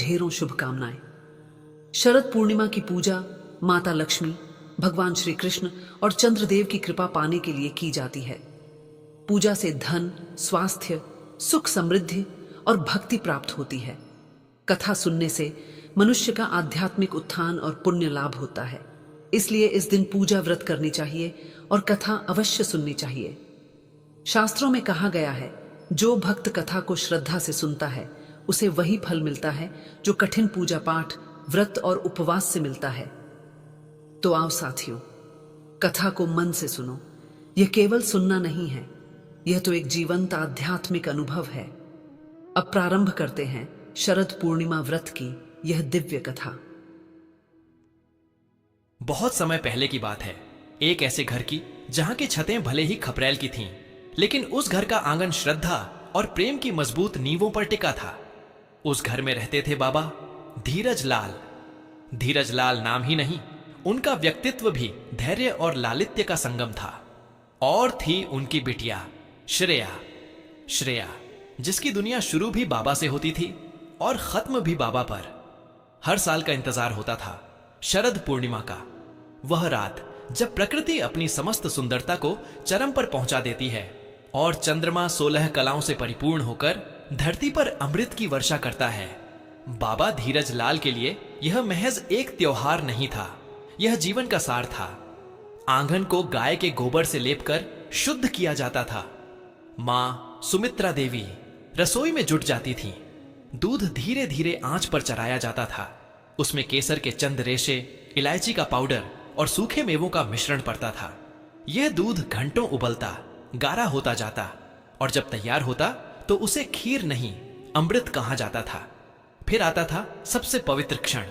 ढेरों शुभकामनाएं। शरद पूर्णिमा की पूजा माता लक्ष्मी, भगवान श्री कृष्ण और चंद्रदेव की कृपा पाने के लिए की जाती है। पूजा से धन, स्वास्थ्य, सुख, समृद्धि और भक्ति प्राप्त होती है। कथा सुनने से मनुष्य का आध्यात्मिक उत्थान और पुण्य लाभ होता है। इसलिए इस दिन पूजा व्रत करनी चाहिए और कथा अवश्य सुननी चाहिए। शास्त्रों में कहा गया है, जो भक्त कथा को श्रद्धा से सुनता है उसे वही फल मिलता है जो कठिन पूजा पाठ, व्रत और उपवास से मिलता है। तो आओ साथियों, कथा को मन से सुनो। यह केवल सुनना नहीं है, यह तो एक जीवंत आध्यात्मिक अनुभव है। अब प्रारंभ करते हैं शरद पूर्णिमा व्रत की यह दिव्य कथा। बहुत समय पहले की बात है, एक ऐसे घर की जहां की छतें भले ही खपरेल की थीं, लेकिन उस घर का आंगन श्रद्धा और प्रेम की मजबूत नींवों पर टिका था। उस घर में रहते थे बाबा धीरज लाल। धीरज लाल नाम ही नहीं, उनका व्यक्तित्व भी धैर्य और लालित्य का संगम था। और थी उनकी बिटिया श्रेया। श्रेया जिसकी दुनिया शुरू भी बाबा से होती थी और खत्म भी बाबा पर। हर साल का इंतजार होता था शरद पूर्णिमा का, वह रात जब प्रकृति अपनी समस्त सुंदरता को चरम पर पहुंचा देती है और चंद्रमा 16 कलाओं से परिपूर्ण होकर धरती पर अमृत की वर्षा करता है। बाबा धीरज लाल के लिए यह महज एक त्योहार नहीं था, यह जीवन का सार था। आंगन को गाय के गोबर से लेपकर शुद्ध किया जाता था। मां सुमित्रा देवी रसोई में जुट जाती थीं। दूध धीरे धीरे आंच पर चढ़ाया जाता था। उसमें केसर के चंद रेशे, इलायची का पाउडर और सूखे मेवों का मिश्रण पड़ता था। यह दूध घंटों उबलता, गाढ़ा होता जाता और जब तैयार होता तो उसे खीर नहीं, अमृत कहा जाता था। फिर आता था सबसे पवित्र क्षण,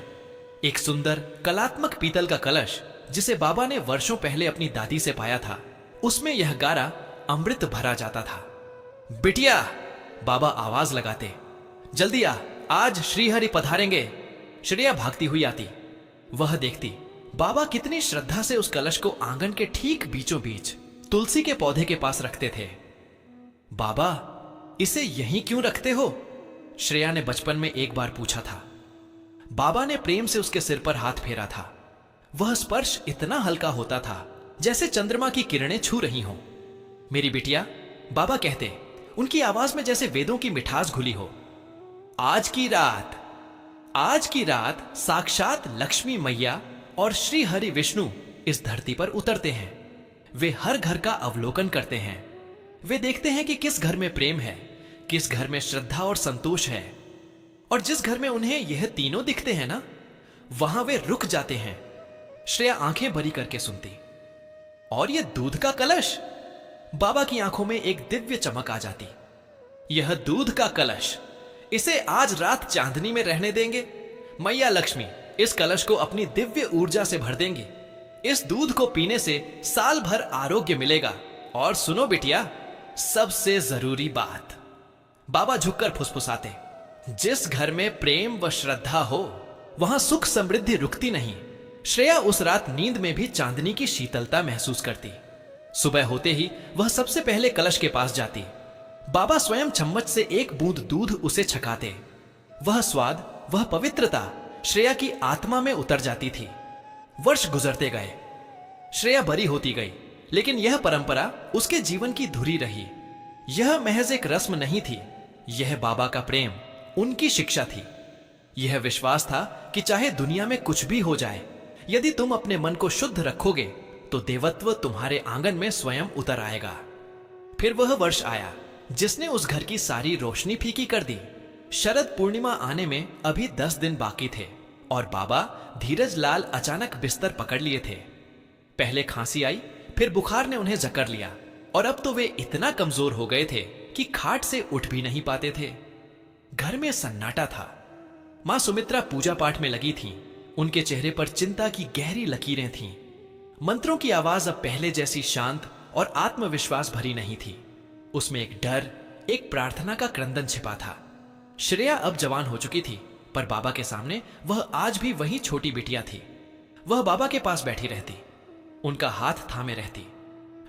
एक सुंदर कलात्मक पीतल का कलश जिसे बाबा ने वर्षों पहले अपनी दादी से पाया था। उसमें यह गारा अमृत भरा जाता था। बिटिया, बाबा आवाज लगाते, जल्दी आ, आज श्रीहरि पधारेंगे। श्रेया भागती हुई आती। वह देखती बाबा कितनी श्रद्धा से उस कलश को आंगन के ठीक बीचों बीच तुलसी के पौधे के पास रखते थे। बाबा, इसे यहीं क्यों रखते हो? श्रेया ने बचपन में एक बार पूछा था। बाबा ने प्रेम से उसके सिर पर हाथ फेरा था। वह स्पर्श इतना हल्का होता था जैसे चंद्रमा की किरणें छू रही हों। मेरी बिटिया, बाबा कहते, उनकी आवाज में जैसे वेदों की मिठास घुली हो। आज की रात साक्षात लक्ष्मी मैया और श्री हरि विष्णु इस धरती पर उतरते हैं। वे हर घर का अवलोकन करते हैं। वे देखते हैं कि किस घर में प्रेम है, किस घर में श्रद्धा और संतोष है। और जिस घर में उन्हें यह तीनों दिखते हैं ना, वहां वे रुक जाते हैं। श्रेया आंखें भरी करके सुनती। और यह दूध का कलश? बाबा की आंखों में एक दिव्य चमक आ जाती। यह दूध का कलश, इसे आज रात चांदनी में रहने देंगे। मैया लक्ष्मी इस कलश को अपनी दिव्य ऊर्जा से भर देंगी। इस दूध को पीने से साल भर आरोग्य मिलेगा। और सुनो बिटिया, सबसे जरूरी बात, बाबा झुककर फुसफुसाते, जिस घर में प्रेम व श्रद्धा हो वहां सुख समृद्धि रुकती नहीं। श्रेया उस रात नींद में भी चांदनी की शीतलता महसूस करती। सुबह होते ही वह सबसे पहले कलश के पास जाती। बाबा स्वयं चम्मच से एक बूंद दूध उसे छकाते। वह स्वाद, वह पवित्रता श्रेया की आत्मा में उतर जाती थी। वर्ष गुजरते गए, श्रेया बड़ी होती गई, लेकिन यह परंपरा उसके जीवन की धुरी रही। यह महज एक रस्म नहीं थी, यह बाबा का प्रेम, उनकी शिक्षा थी। यह विश्वास था कि चाहे दुनिया में कुछ भी हो जाए, यदि तुम अपने मन को शुद्ध रखोगे तो देवत्व तुम्हारे आंगन में स्वयं उतर आएगा। फिर वह वर्ष आया जिसने उस घर की सारी रोशनी फीकी कर दी। शरद पूर्णिमा आने में अभी 10 दिन बाकी थे और बाबा धीरज लाल अचानक बिस्तर पकड़ लिए थे। पहले खांसी आई, फिर बुखार ने उन्हें जकड़ लिया और अब तो वे इतना कमजोर हो गए थे कि खाट से उठ भी नहीं पाते थे। घर में सन्नाटा था। मां सुमित्रा पूजा पाठ में लगी थीं। उनके चेहरे पर चिंता की गहरी लकीरें थीं। मंत्रों की आवाज अब पहले जैसी शांत और आत्मविश्वास भरी नहीं थी। उसमें एक डर, एक प्रार्थना का क्रंदन छिपा था। श्रेया अब जवान हो चुकी थी, पर बाबा के सामने वह आज भी वही छोटी बिटिया थी। वह बाबा के पास बैठी रहती, उनका हाथ थामे रहती।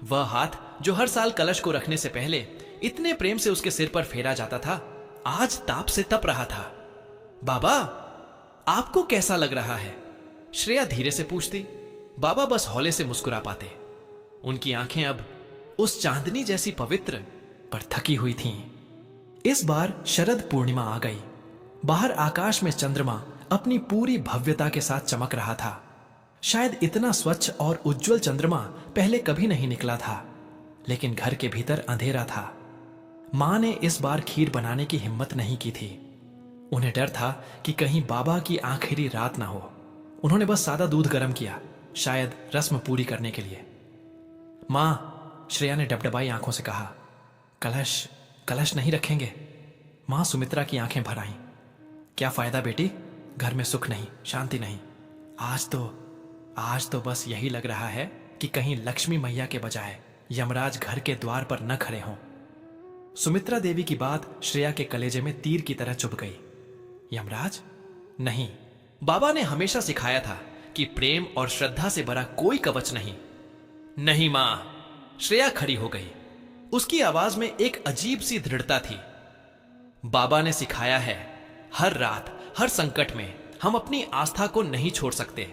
वह हाथ जो हर साल कलश को रखने से पहले इतने प्रेम से उसके सिर पर फेरा जाता था, आज ताप से तप रहा था। बाबा, आपको कैसा लग रहा है? श्रेया धीरे से पूछती। बाबा बस हौले से मुस्कुरा पाते। उनकी आंखें अब उस चांदनी जैसी पवित्र पर थकी हुई थीं। इस बार शरद पूर्णिमा आ गई। बाहर आकाश में चंद्रमा अपनी पूरी भव्यता के साथ चमक रहा था। शायद इतना स्वच्छ और उज्जवल चंद्रमा पहले कभी नहीं निकला था। लेकिन घर के भीतर अंधेरा था। मां ने इस बार खीर बनाने की हिम्मत नहीं की थी। उन्हें डर था कि कहीं बाबा की आखिरी रात ना हो। उन्होंने बस सादा दूध गर्म किया, शायद रस्म पूरी करने के लिए। मां, श्रेया ने डबडबाई आंखों से कहा, कलश कलश नहीं रखेंगे? मां सुमित्रा की आंखें भर आईं। क्या फायदा बेटी, घर में सुख नहीं, शांति नहीं। आज तो बस यही लग रहा है कि कहीं लक्ष्मी मैया के बजाय यमराज घर के द्वार पर न खड़े हों। सुमित्रा देवी की बात श्रेया के कलेजे में तीर की तरह चुभ गई। यमराज? नहीं, बाबा ने हमेशा सिखाया था कि प्रेम और श्रद्धा से बड़ा कोई कवच नहीं। नहीं मां। श्रेया खड़ी हो गई। उसकी आवाज में एक अजीब सी दृढ़ता थी। बाबा ने सिखाया है, हर रात, हर संकट में हम अपनी आस्था को नहीं छोड़ सकते।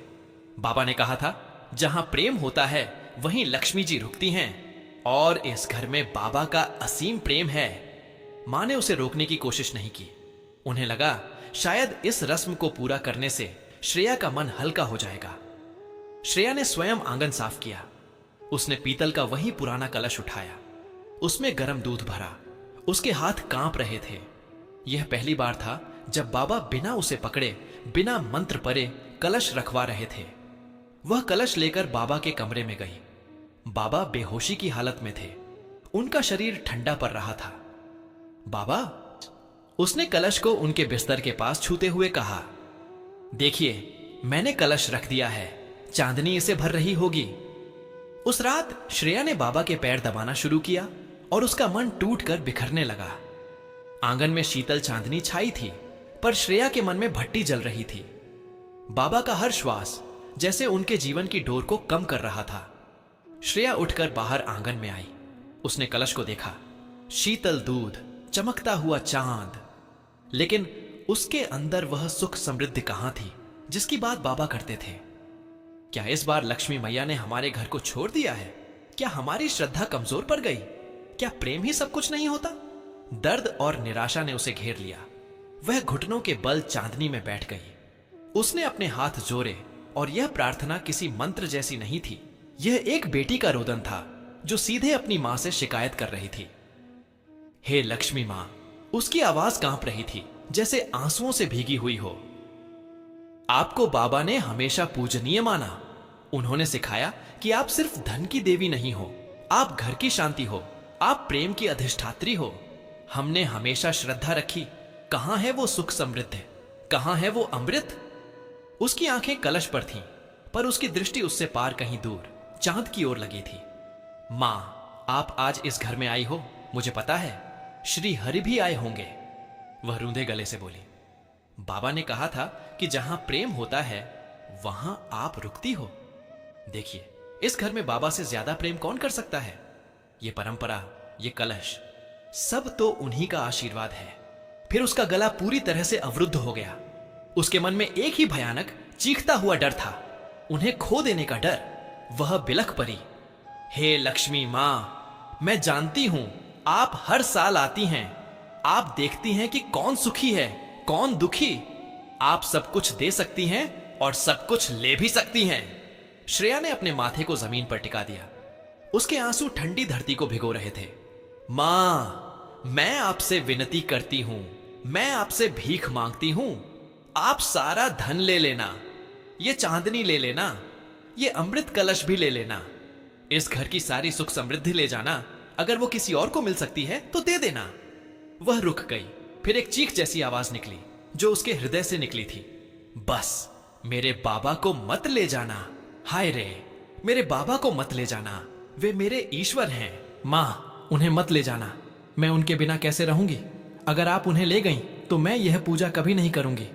बाबा ने कहा था, जहां प्रेम होता है वहीं लक्ष्मी जी रुकती हैं, और इस घर में बाबा का असीम प्रेम है। मां ने उसे रोकने की कोशिश नहीं की। उन्हें लगा शायद इस रस्म को पूरा करने से श्रेया का मन हल्का हो जाएगा। श्रेया ने स्वयं आंगन साफ किया। उसने पीतल का वही पुराना कलश उठाया। उसमें गर्म दूध भरा। उसके हाथ कांप रहे थे। यह पहली बार था जब बाबा बिना उसे पकड़े, बिना मंत्र परे कलश रखवा रहे थे। वह कलश लेकर बाबा के कमरे में गई। बाबा बेहोशी की हालत में थे। उनका शरीर ठंडा पड़ रहा था। बाबा, उसने कलश को उनके बिस्तर के पास छूते हुए कहा, देखिए, मैंने कलश रख दिया है, चांदनी इसे भर रही होगी। उस रात श्रेया ने बाबा के पैर दबाना शुरू किया और उसका मन टूटकर बिखरने लगा। आंगन में शीतल चांदनी छाई थी, पर श्रेया के मन में भट्टी जल रही थी। बाबा का हर श्वास जैसे उनके जीवन की डोर को कम कर रहा था। श्रेया उठकर बाहर आंगन में आई। उसने कलश को देखा, शीतल दूध, चमकता हुआ चांद, लेकिन उसके अंदर वह सुख समृद्धि कहां थी जिसकी बात बाबा करते थे। क्या इस बार लक्ष्मी मैया ने हमारे घर को छोड़ दिया है? क्या हमारी श्रद्धा कमजोर पड़ गई? क्या प्रेम ही सब कुछ नहीं होता? दर्द और निराशा ने उसे घेर लिया। वह घुटनों के बल चांदनी में बैठ गई। उसने अपने हाथ जोड़े और यह प्रार्थना किसी मंत्र जैसी नहीं थी। यह एक बेटी का रोदन था जो सीधे अपनी मां से शिकायत कर रही थी। हे लक्ष्मी मां, उसकी आवाज कांप रही थी जैसे आंसुओं से भीगी हुई हो। आपको बाबा ने हमेशा पूजनीय माना। उन्होंने सिखाया कि आप सिर्फ धन की देवी नहीं हो, आप घर की शांति हो, आप प्रेम की अधिष्ठात्री हो। हमने हमेशा श्रद्धा रखी। कहां है वो सुख समृद्धि? कहां है वो अमृत? उसकी आंखें कलश पर थीं, पर उसकी दृष्टि उससे पार कहीं दूर चांद की ओर लगी थी। मां, आप आज इस घर में आई हो, मुझे पता है। श्री हरि भी आए होंगे, वह रूंधे गले से बोली। बाबा ने कहा था कि जहां प्रेम होता है वहां आप रुकती हो। देखिए, इस घर में बाबा से ज्यादा प्रेम कौन कर सकता है? ये परंपरा, ये कलश, सब तो उन्हीं का आशीर्वाद है। फिर उसका गला पूरी तरह से अवरुद्ध हो गया। उसके मन में एक ही भयानक चीखता हुआ डर था, उन्हें खो देने का डर। वह बिलख पड़ी, हे लक्ष्मी मां, मैं जानती हूं आप हर साल आती हैं। आप देखती हैं कि कौन सुखी है, कौन दुखी। आप सब कुछ दे सकती हैं और सब कुछ ले भी सकती हैं। श्रेया ने अपने माथे को जमीन पर टिका दिया। उसके आंसू ठंडी धरती को भिगो रहे थे। मां, मैं आपसे विनती करती हूं, मैं आपसे भीख मांगती हूं। आप सारा धन ले लेना, ये चांदनी ले लेना, ये अमृत कलश भी ले लेना। इस घर की सारी सुख समृद्धि ले जाना। अगर वो किसी और को मिल सकती है तो दे देना। वह रुक गई। फिर एक चीख जैसी आवाज निकली जो उसके हृदय से निकली थी, बस मेरे बाबा को मत ले जाना। हाय रे, मेरे बाबा को मत ले जाना, वे मेरे ईश्वर हैं। मां, उन्हें मत ले जाना। मैं उनके बिना कैसे रहूंगी? अगर आप उन्हें ले गईं तो मैं यह पूजा कभी नहीं करूंगी।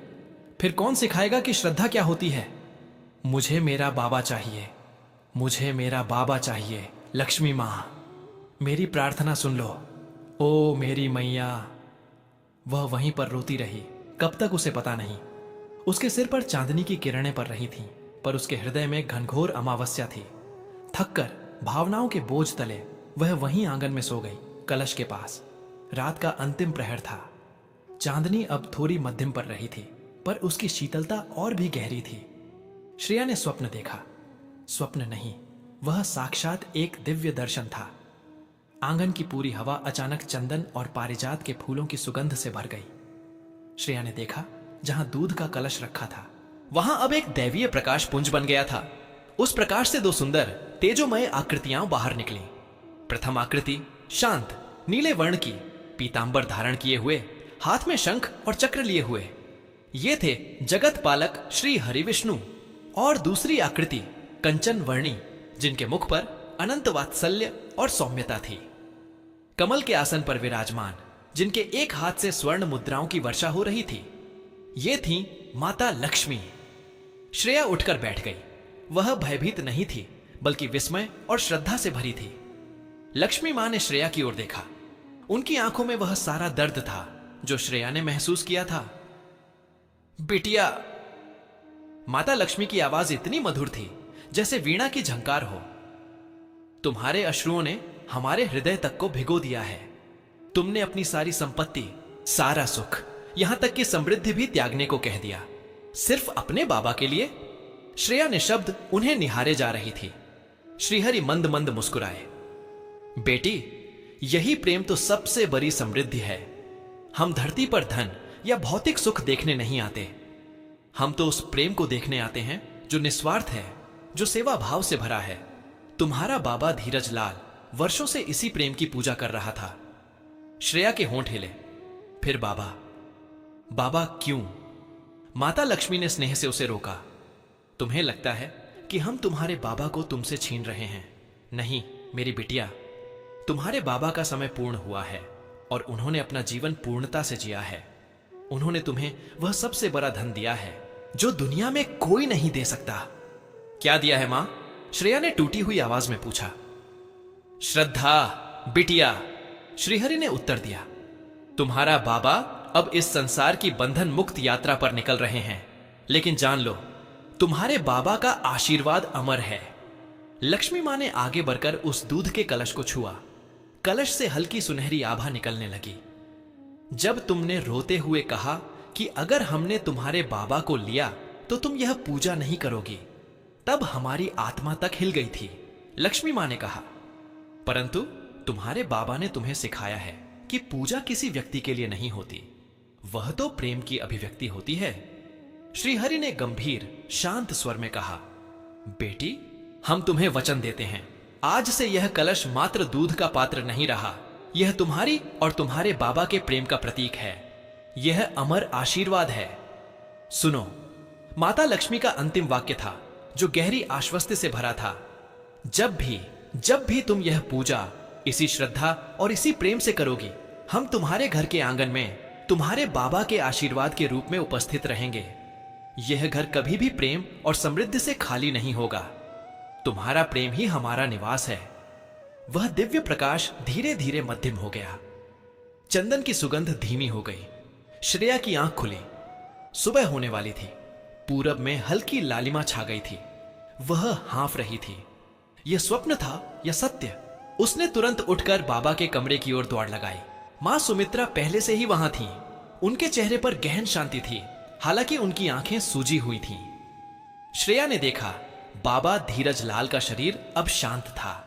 फिर कौन सिखाएगा कि श्रद्धा क्या होती है? मुझे मेरा बाबा चाहिए, मुझे मेरा बाबा चाहिए। लक्ष्मी मां, मेरी प्रार्थना सुन लो। ओ मेरी मैया। वह वहीं पर रोती रही, कब तक उसे पता नहीं। उसके सिर पर चांदनी की किरणें पड़ रही थीं, पर उसके हृदय में घनघोर अमावस्या थी। थककर भावनाओं के बोझ तले वह वहीं आंगन में सो गई, कलश के पास। रात का अंतिम प्रहर था। चांदनी अब थोड़ी मध्यम पड़ रही थी, पर उसकी शीतलता और भी गहरी थी। श्रेया ने स्वप्न देखा। स्वप्न नहीं, वह साक्षात एक दिव्य दर्शन था। आंगन की पूरी हवा अचानक चंदन और पारिजात के फूलों की सुगंध से भर गई। श्रेया ने देखा, जहां दूध का कलश रखा था वहां अब एक दैवीय प्रकाश पुंज बन गया था। उस प्रकाश से दो सुंदर तेजोमय आकृतियां बाहर निकली। प्रथम आकृति शांत नीले वर्ण की, पीतांबर धारण किए हुए, हाथ में शंख और चक्र लिए हुए। ये थे जगत पालक श्री हरिविष्णु। और दूसरी आकृति कंचन वर्णी, जिनके मुख पर अनंत वात्सल्य और सौम्यता थी। कमल के आसन पर विराजमान, जिनके एक हाथ से स्वर्ण मुद्राओं की वर्षा हो रही थी, ये थी माता लक्ष्मी। श्रेया उठकर बैठ गई। वह भयभीत नहीं थी, बल्कि विस्मय और श्रद्धा से भरी थी। लक्ष्मी मां ने श्रेया की ओर देखा। उनकी आंखों में वह सारा दर्द था जो श्रेया ने महसूस किया था। बिटिया। माता लक्ष्मी की आवाज इतनी मधुर थी जैसे वीणा की झंकार हो। तुम्हारे अश्रुओं ने हमारे हृदय तक को भिगो दिया है। तुमने अपनी सारी संपत्ति, सारा सुख, यहां तक कि समृद्धि भी त्यागने को कह दिया, सिर्फ अपने बाबा के लिए। श्रेया ने शब्द उन्हें निहारे जा रही थी। श्रीहरि मंद मंद मुस्कुराए। बेटी, यही प्रेम तो सबसे बड़ी समृद्धि है। हम धरती पर धन या भौतिक सुख देखने नहीं आते। हम तो उस प्रेम को देखने आते हैं जो निस्वार्थ है, जो सेवा भाव से भरा है। तुम्हारा बाबा धीरज लाल वर्षों से इसी प्रेम की पूजा कर रहा था। श्रेया के होंठ हिले। फिर बाबा, बाबा क्यों? माता लक्ष्मी ने स्नेह से उसे रोका। तुम्हें लगता है कि हम तुम्हारे बाबा को तुमसे छीन रहे हैं। नहीं मेरी बिटिया, तुम्हारे बाबा का समय पूर्ण हुआ है और उन्होंने अपना जीवन पूर्णता से जिया है। उन्होंने तुम्हें वह सबसे बड़ा धन दिया है जो दुनिया में कोई नहीं दे सकता। क्या दिया है मां? श्रेया ने टूटी हुई आवाज में पूछा। श्रद्धा बिटिया, श्रीहरि ने उत्तर दिया। तुम्हारा बाबा अब इस संसार की बंधन मुक्त यात्रा पर निकल रहे हैं, लेकिन जान लो, तुम्हारे बाबा का आशीर्वाद अमर है। लक्ष्मी मां ने आगे बढ़कर उस दूध के कलश को छुआ। कलश से हल्की सुनहरी आभा निकलने लगी। जब तुमने रोते हुए कहा कि अगर हमने तुम्हारे बाबा को लिया तो तुम यह पूजा नहीं करोगी, तब हमारी आत्मा तक हिल गई थी, लक्ष्मी मां ने कहा। परंतु तुम्हारे बाबा ने तुम्हें सिखाया है कि पूजा किसी व्यक्ति के लिए नहीं होती, वह तो प्रेम की अभिव्यक्ति होती है। श्रीहरि ने गंभीर शांत स्वर में कहा, बेटी, हम तुम्हें वचन देते हैं, आज से यह कलश मात्र दूध का पात्र नहीं रहा। यह तुम्हारी और तुम्हारे बाबा के प्रेम का प्रतीक है। यह अमर आशीर्वाद है। सुनो, माता लक्ष्मी का अंतिम वाक्य था जो गहरी आश्वस्ति से भरा था। जब भी तुम यह पूजा इसी श्रद्धा और इसी प्रेम से करोगी, हम तुम्हारे घर के आंगन में तुम्हारे बाबा के आशीर्वाद के रूप में उपस्थित रहेंगे। यह घर कभी भी प्रेम और समृद्धि से खाली नहीं होगा। तुम्हारा प्रेम ही हमारा निवास है। वह दिव्य प्रकाश धीरे धीरे मध्यम हो गया। चंदन की सुगंध धीमी हो गई। श्रेया की आंख खुली। सुबह होने वाली थी। पूरब में हल्की लालिमा छा गई थी। वह हाँफ रही थी। यह स्वप्न था या सत्य? उसने तुरंत उठकर बाबा के कमरे की ओर दौड़ लगाई। मां सुमित्रा पहले से ही वहां थी। उनके चेहरे पर गहन शांति थी, हालांकि उनकी आंखें सूजी हुई थीं। श्रेया ने देखा, बाबा धीरज लाल का शरीर अब शांत था।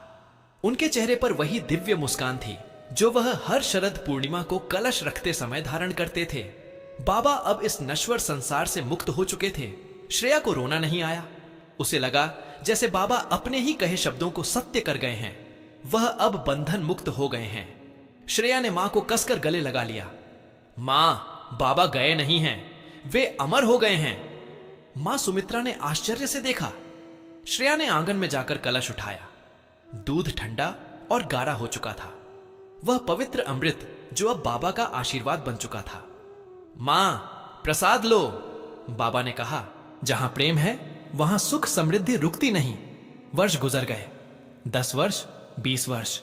उनके चेहरे पर वही दिव्य मुस्कान थी जो वह हर शरद पूर्णिमा को कलश रखते समय धारण करते थे। बाबा अब इस नश्वर संसार से मुक्त हो चुके थे। श्रेया को रोना नहीं आया। उसे लगा जैसे बाबा अपने ही कहे शब्दों को सत्य कर गए हैं। वह अब बंधन मुक्त हो गए हैं। श्रेया ने मां को कसकर गले लगा लिया। मां, बाबा गए नहीं हैं, वे अमर हो गए हैं। मां सुमित्रा ने आश्चर्य से देखा। श्रेया ने आंगन में जाकर कलश उठाया। दूध ठंडा और गाढ़ा हो चुका था। वह पवित्र अमृत जो अब बाबा का आशीर्वाद बन चुका था। मां, प्रसाद लो, बाबा ने कहा। जहां प्रेम है वहां सुख समृद्धि रुकती नहीं। वर्ष गुजर गए। 10 वर्ष, 20 वर्ष।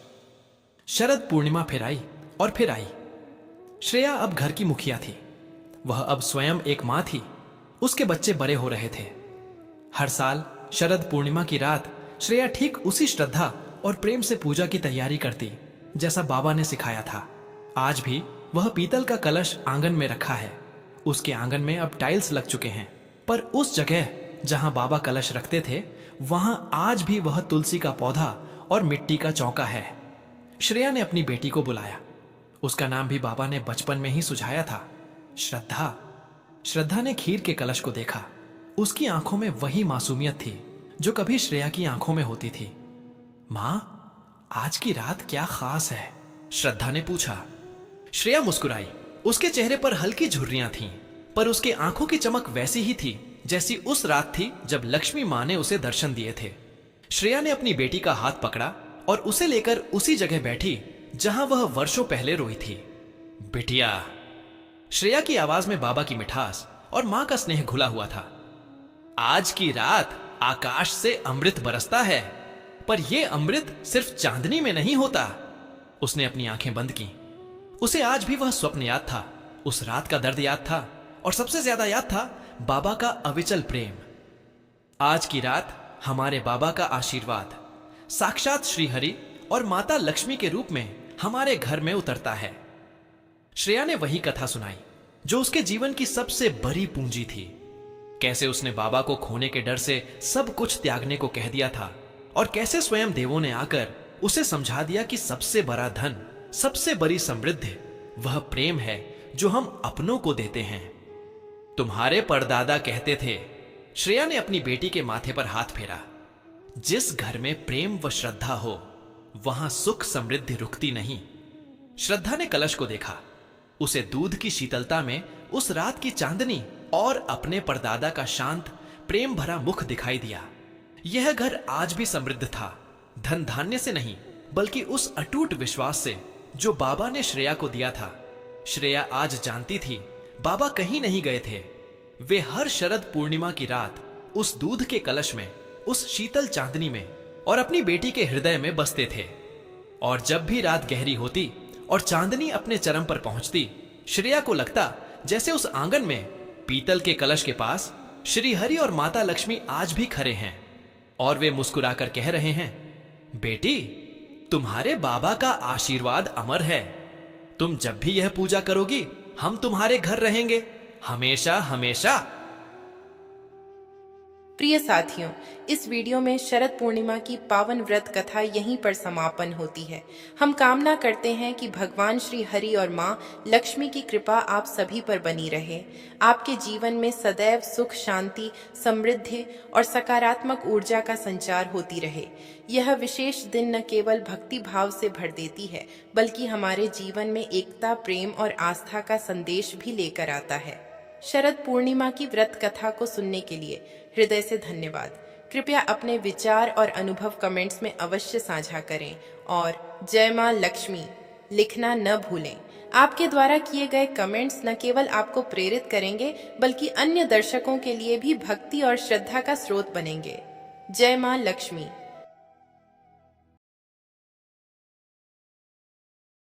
शरद पूर्णिमा फिर आई और फिर आई। श्रेया अब घर की मुखिया थी। वह अब स्वयं एक माँ थी। उसके बच्चे बड़े हो रहे थे। हर साल शरद पूर्णिमा की रात श्रेया ठीक उसी श्रद्धा और प्रेम से पूजा की तैयारी करती जैसा बाबा ने सिखाया था। आज भी वह पीतल का कलश आंगन में रखा है। उसके आंगन में अब टाइल्स लग चुके हैं, पर उस जगह जहां बाबा कलश रखते थे वहां आज भी वह तुलसी का पौधा और मिट्टी का चौका है। श्रेया ने अपनी बेटी को बुलाया। उसका नाम भी बाबा ने बचपन में ही सुझाया था, श्रद्धा। श्रद्धा ने खीर के कलश को देखा। उसकी आंखों में वही मासूमियत थी जो कभी श्रेया की आंखों में होती थी। मां, आज की रात क्या खास है? श्रद्धा ने पूछा। श्रेया मुस्कुराई। उसके चेहरे पर हल्की झुर्रियां थीं, पर उसकी आंखों की चमक वैसी ही थी जैसी उस रात थी जब लक्ष्मी मां ने उसे दर्शन दिए थे। श्रेया ने अपनी बेटी का हाथ पकड़ा और उसे लेकर उसी जगह बैठी जहां वह वर्षों पहले रोई थी। बिटिया। श्रेया की आवाज में बाबा की मिठास और मां का स्नेह घुला हुआ था। आज की रात आकाश से अमृत बरसता है, पर यह अमृत सिर्फ चांदनी में नहीं होता। उसने अपनी आंखें बंद की। उसे आज भी वह स्वप्न याद था, उस रात का दर्द याद था, और सबसे ज्यादा याद था बाबा का अविचल प्रेम। आज की रात हमारे बाबा का आशीर्वाद साक्षात श्री हरि और माता लक्ष्मी के रूप में हमारे घर में उतरता है। श्रेया ने वही कथा सुनाई जो उसके जीवन की सबसे बड़ी पूंजी थी। कैसे उसने बाबा को खोने के डर से सब कुछ त्यागने को कह दिया था, और कैसे स्वयं देवों ने आकर उसे समझा दिया कि सबसे बड़ा धन, सबसे बड़ी समृद्धि वह प्रेम है जो हम अपनों को देते हैं। तुम्हारे परदादा कहते थे। श्रेया ने अपनी बेटी के माथे पर हाथ फेरा। जिस घर में प्रेम व श्रद्धा हो वहां सुख समृद्धि रुकती नहीं। श्रद्धा ने कलश को देखा। उसे दूध की शीतलता में उस रात की चांदनी और अपने परदादा का शांत प्रेम भरा मुख दिखाई दिया। यह घर आज भी समृद्ध था, धन धान्य से नहीं बल्कि उस अटूट विश्वास से जो बाबा ने श्रेया को दिया था। श्रेया आज जानती थी बाबा कहीं नहीं गए थे। वे हर शरद पूर्णिमा की रात उस दूध के कलश में, उस शीतल चांदनी में और अपनी बेटी के हृदय में बसते थे। और जब भी रात गहरी होती और चांदनी अपने चरम पर पहुंचती, श्रेया को लगता जैसे उस आंगन में पीतल के कलश के पास श्री हरि और माता लक्ष्मी आज भी खड़े हैं, और वे मुस्कुराकर कह रहे हैं, बेटी, तुम्हारे बाबा का आशीर्वाद अमर है। तुम जब भी यह पूजा करोगी हम तुम्हारे घर रहेंगे, हमेशा हमेशा। प्रिय साथियों, इस वीडियो में शरद पूर्णिमा की पावन व्रत कथा यहीं पर समापन होती है। हम कामना करते हैं कि भगवान श्री हरि और माँ लक्ष्मी की कृपा आप सभी पर बनी रहे। आपके जीवन में सदैव सुख, शांति, समृद्धि और सकारात्मक ऊर्जा का संचार होती रहे। यह विशेष दिन न केवल भक्ति भाव से भर देती है, बल्कि हमारे जीवन में एकता, प्रेम और आस्था का संदेश भी लेकर आता है। शरद पूर्णिमा की व्रत कथा को सुनने के लिए हृदय से धन्यवाद। कृपया अपने विचार और अनुभव कमेंट्स में अवश्य साझा करें और जय मां लक्ष्मी लिखना न भूलें। आपके द्वारा किए गए कमेंट्स न केवल आपको प्रेरित करेंगे बल्कि अन्य दर्शकों के लिए भी भक्ति और श्रद्धा का स्रोत बनेंगे। जय मां लक्ष्मी।